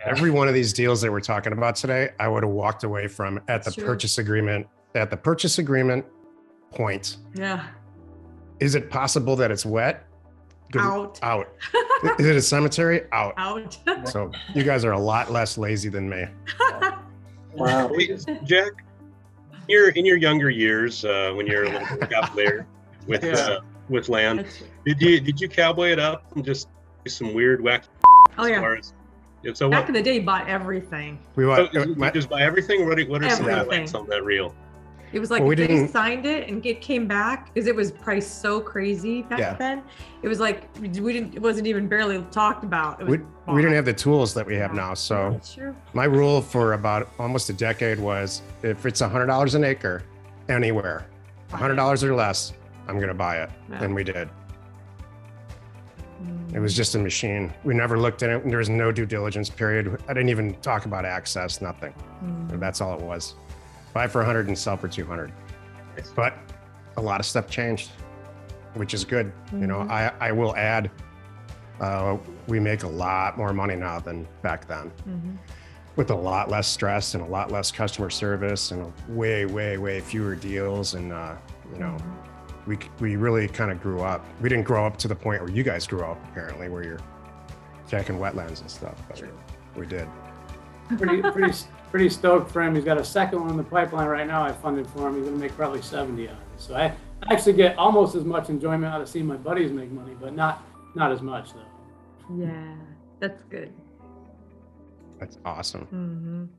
every one of these deals that we're talking about today, I would have walked away from at the purchase agreement point. Yeah. Is it possible that it's wet? Out. Is it a cemetery? Out. Out. So you guys are a lot less lazy than me. Wow. Hey, Jack, in your younger years, when you're a little bit cavalier with land, did you cowboy it up and just do some weird wacky? Oh yeah. So back in the day, you bought everything. You just buy everything. What are some Everything. highlights on that reel? It was like they signed it and it came back because it was priced so crazy back then. It was like it wasn't even barely talked about. We didn't have the tools that we have now. So my rule for about almost a decade was if it's $100 an acre anywhere, $100 or less, I'm going to buy it. And we did. It was just a machine. We never looked at it. There was no due diligence period. I didn't even talk about access, nothing. That's all it was. Buy for 100 and sell for 200. But a lot of stuff changed, which is good. You know, I will add, we make a lot more money now than back then, with a lot less stress and a lot less customer service and way fewer deals. And, you know, we really kind of grew up. We didn't grow up to the point where you guys grew up, apparently, where you're checking wetlands and stuff, but we did. Pretty stoked for him. He's got a second one in the pipeline right now. I funded for him. He's going to make probably 70 out of it. So I actually get almost as much enjoyment out of seeing my buddies make money, but not as much though. Yeah, that's good. That's awesome.